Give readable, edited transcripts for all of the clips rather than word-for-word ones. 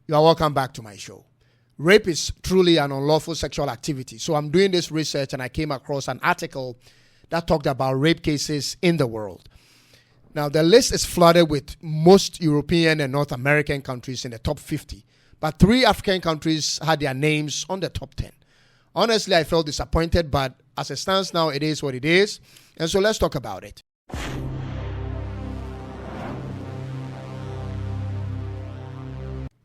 You are welcome back to my show. Rape is truly an unlawful sexual activity. So I'm doing this research and I came across an article that talked about rape cases in the world. Now, the list is flooded with most European and North American countries in the top 50, but 3 African countries had their names on the top 10. Honestly, I felt disappointed, but as it stands now, it is what it is. And so let's talk about it.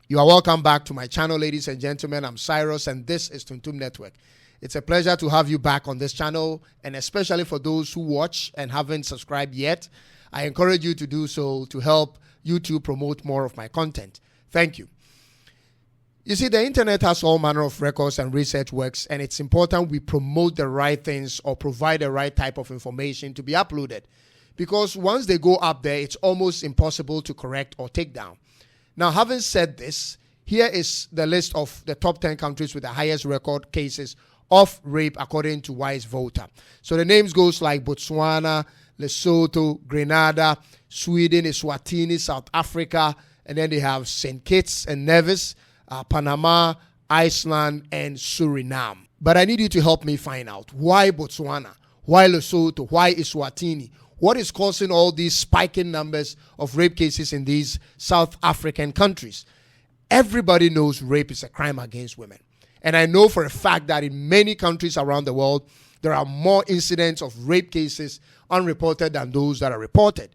You are welcome back to my channel, ladies and gentlemen. I'm Cyrus, and this is Toontum Network. It's a pleasure to have you back on this channel, and especially for those who watch and haven't subscribed yet, I encourage you to do so to help YouTube promote more of my content. Thank you. You see, the internet has all manner of records and research works, and it's important we promote the right things or provide the right type of information to be uploaded, because once they go up there, it's almost impossible to correct or take down. Now, having said this, here is the list of the top 10 countries with the highest record cases of rape according to Wise Voter. So the names goes like Botswana, Lesotho, Grenada, Sweden, Eswatini, South Africa, and then they have St. Kitts and Nevis, Panama, Iceland, and Suriname. But I need you to help me find out why Botswana, why Lesotho, why Eswatini? What is causing all these spiking numbers of rape cases in these South African countries? Everybody knows rape is a crime against women. And I know for a fact that in many countries around the world, there are more incidents of rape cases unreported than those that are reported.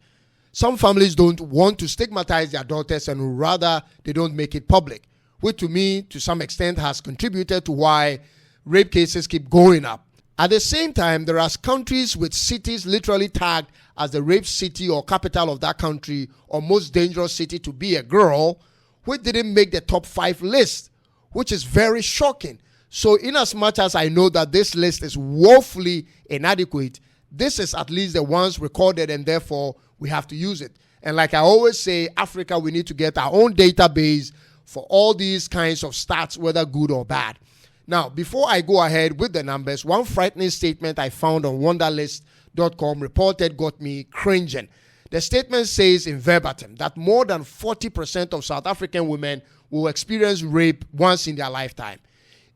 Some families don't want to stigmatize their daughters and rather they don't make it public, which to me, to some extent, has contributed to why rape cases keep going up. At the same time, there are countries with cities literally tagged as the rape city or capital of that country or most dangerous city to be a girl, which didn't make the top 5 list, which is very shocking. So in as much as I know that this list is woefully inadequate, this is at least the ones recorded and therefore we have to use it. And like I always say, Africa, we need to get our own database for all these kinds of stats, whether good or bad. Now, before I go ahead with the numbers, one frightening statement I found on wonderlist.com reported got me cringing. The statement says in verbatim that more than 40% of South African women will experience rape once in their lifetime.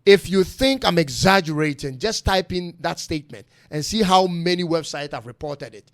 If you think I'm exaggerating, just type in that statement and see how many websites have reported it.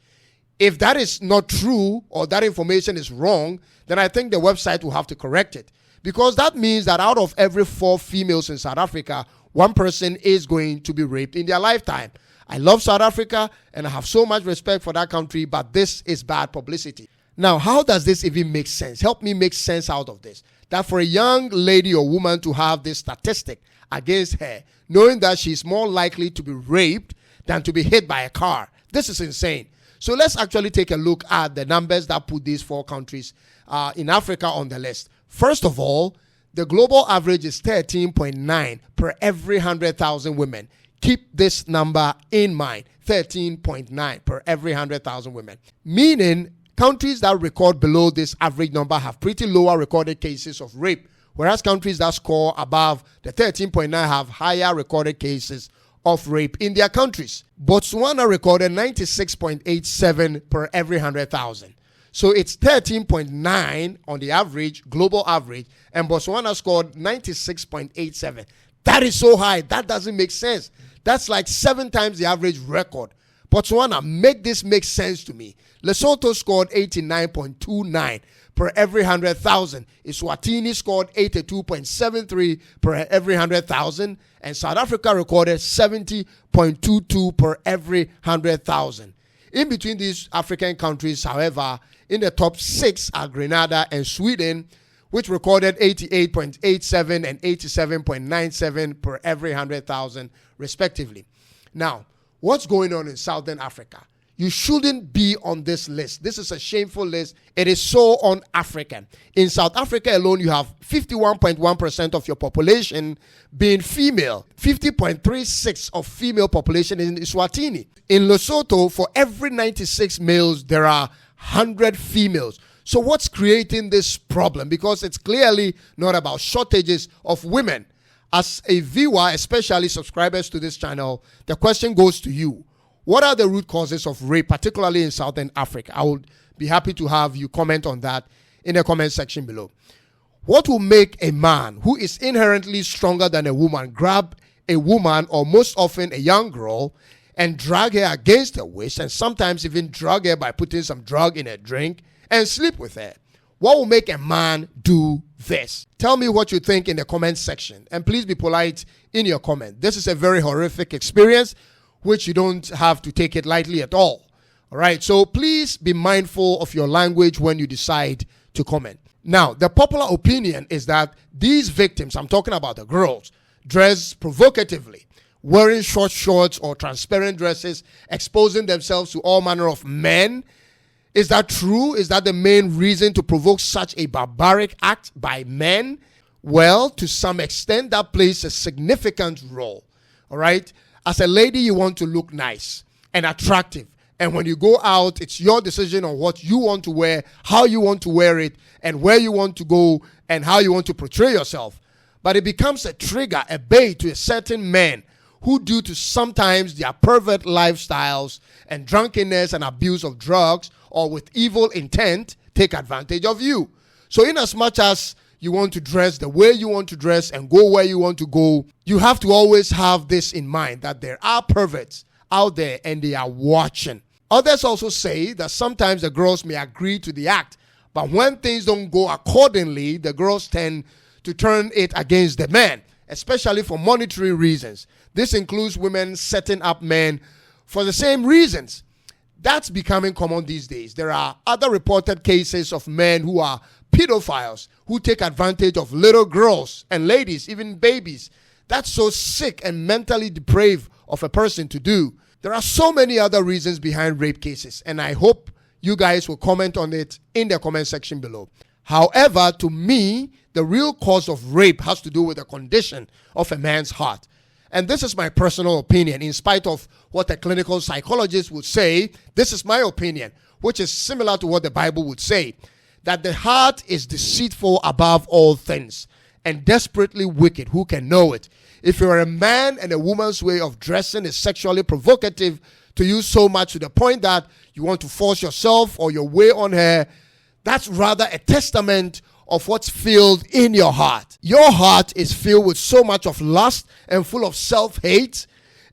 If that is not true or that information is wrong, then I think the website will have to correct it. Because that means that out of every 4 females in South Africa, 1 person is going to be raped in their lifetime. I love South Africa and I have so much respect for that country, but this is bad publicity. Now, how does this even make sense? Help me make sense out of this. That for a young lady or woman to have this statistic against her, knowing that she's more likely to be raped than to be hit by a car. This is insane. So let's actually take a look at the numbers that put these 4 countries in Africa on the list. First of all, the global average is 13.9 per every 100,000 women. Keep this number in mind, 13.9 per every 100,000 women. Meaning, countries that record below this average number have pretty lower recorded cases of rape, whereas countries that score above the 13.9 have higher recorded cases of rape in their countries. Botswana recorded 96.87 per every 100,000. So it's 13.9 on the average, global average, and Botswana scored 96.87. That is so high. That doesn't make sense. That's like 7 times the average record. Botswana, make this make sense to me. Lesotho scored 89.29 per every 100,000. Eswatini scored 82.73 per every 100,000. And South Africa recorded 70.22 per every 100,000. In between these African countries, however, in the top 6 are Grenada and Sweden, which recorded 88.87 and 87.97 per every 100,000, respectively. Now, what's going on in Southern Africa? You shouldn't be on this list. This is a shameful list. It is so un-African. In South Africa alone, you have 51.1% of your population being female. 50.36% of female population in Eswatini. In Lesotho, for every 96 males, there are 100 females. So what's creating this problem? Because it's clearly not about shortages of women. As a viewer, especially subscribers to this channel, the question goes to you. What are the root causes of rape, particularly in Southern Africa? I would be happy to have you comment on that in the comment section below. What will make a man who is inherently stronger than a woman grab a woman, or most often a young girl, and drag her against her wish, and sometimes even drug her by putting some drug in her drink and sleep with her? What will make a man do this? Tell me what you think in the comment section, and please be polite in your comment. This is a very horrific experience which you don't have to take it lightly at all. All right, so please be mindful of your language when you decide to comment. Now, the popular opinion is that these victims, I'm talking about the girls, dress provocatively, wearing short shorts or transparent dresses, exposing themselves to all manner of men. Is that true? Is that the main reason to provoke such a barbaric act by men? Well, to some extent, that plays a significant role. All right? As a lady, you want to look nice and attractive. And when you go out, it's your decision on what you want to wear, how you want to wear it, and where you want to go, and how you want to portray yourself. But it becomes a trigger, a bait to a certain man who, due to sometimes their pervert lifestyles and drunkenness and abuse of drugs, or with evil intent, take advantage of you. So in as much as you want to dress the way you want to dress and go where you want to go, you have to always have this in mind, that there are perverts out there and they are watching. Others also say that sometimes the girls may agree to the act, but when things don't go accordingly, the girls tend to turn it against the men, especially for monetary reasons. This includes women setting up men for the same reasons. That's becoming common these days. There are other reported cases of men who are pedophiles, who take advantage of little girls and ladies, even babies. That's so sick and mentally depraved of a person to do. There are so many other reasons behind rape cases, and I hope you guys will comment on it in the comment section below. However, to me, the real cause of rape has to do with the condition of a man's heart. And this is my personal opinion. In spite of what a clinical psychologist would say, this is my opinion, which is similar to what the Bible would say, that the heart is deceitful above all things and desperately wicked. Who can know it? If you're a man and a woman's way of dressing is sexually provocative to you so much to the point that you want to force yourself or your way on her, that's rather a testament of what's filled in your heart. Your heart is filled with so much of lust and full of self-hate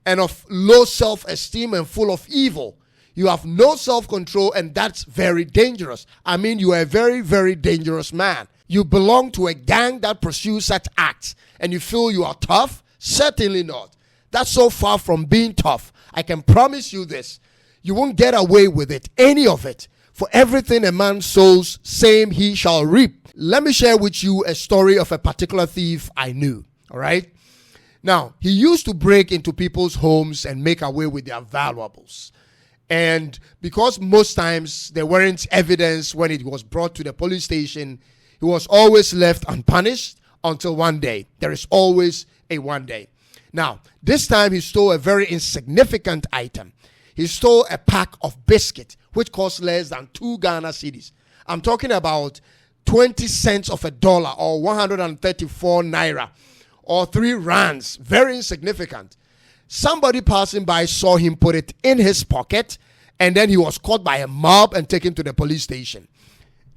and of low self-esteem and full of evil. You have no self-control, and that's very dangerous. I mean, you are a very, very dangerous man. You belong to a gang that pursues such acts, and you feel you are tough? Certainly not. That's so far from being tough. I can promise you this. You won't get away with it, any of it. For everything a man sows, same he shall reap. Let me share with you a story of a particular thief I knew. All right? Now, he used to break into people's homes and make away with their valuables. And because most times there weren't evidence when it was brought to the police station, he was always left unpunished until one day. There is always a one day. Now, this time he stole a very insignificant item. He stole a pack of biscuit, which cost less than 2 Ghana cedis. I'm talking about 20 cents of a dollar, or 134 naira, or 3 rands. Very insignificant. Somebody passing by saw him put it in his pocket, and then he was caught by a mob and taken to the police station.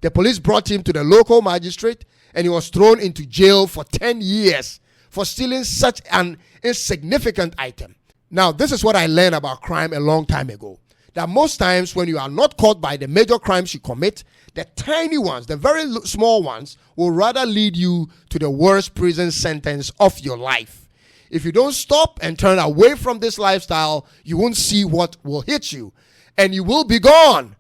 The police brought him to the local magistrate, and he was thrown into jail for 10 years for stealing such an insignificant item. Now, this is what I learned about crime a long time ago. That most times when you are not caught by the major crimes you commit, the tiny ones, the very small ones, will rather lead you to the worst prison sentence of your life. If you don't stop and turn away from this lifestyle, you won't see what will hit you, and you will be gone.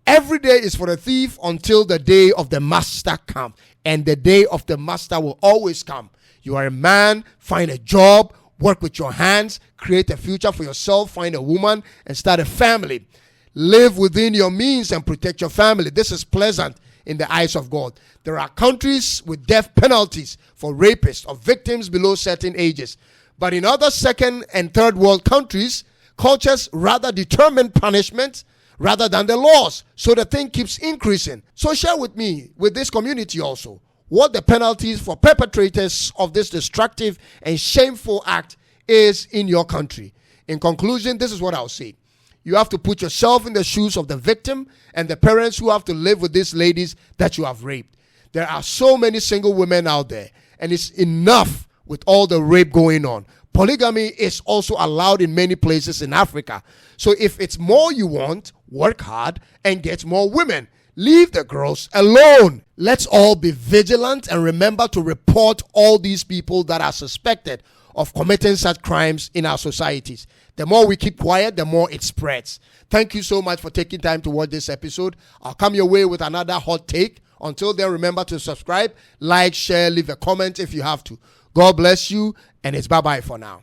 Every day is for the thief until the day of the master comes, and the day of the master will always come. You are a man, find a job, work with your hands, create a future for yourself, find a woman, and start a family. Live within your means and protect your family. This is pleasant in the eyes of God. There are countries with death penalties for rapists or victims below certain ages. But in other second and third world countries, cultures rather determine punishment rather than the laws. So the thing keeps increasing. So share with me, with this community also, what the penalties for perpetrators of this destructive and shameful act is in your country. In conclusion, this is what I'll say. You have to put yourself in the shoes of the victim and the parents who have to live with these ladies that you have raped. There are so many single women out there, and it's enough with all the rape going on. Polygamy is also allowed in many places in Africa. So if it's more you want, work hard and get more women. Leave the girls alone. Let's all be vigilant and remember to report all these people that are suspected of committing such crimes in our societies. The more we keep quiet, the more it spreads. Thank you so much for taking time to watch this episode. I'll come your way with another hot take. Until then, remember to subscribe, like, share, leave a comment if you have to. God bless you, and it's bye-bye for now.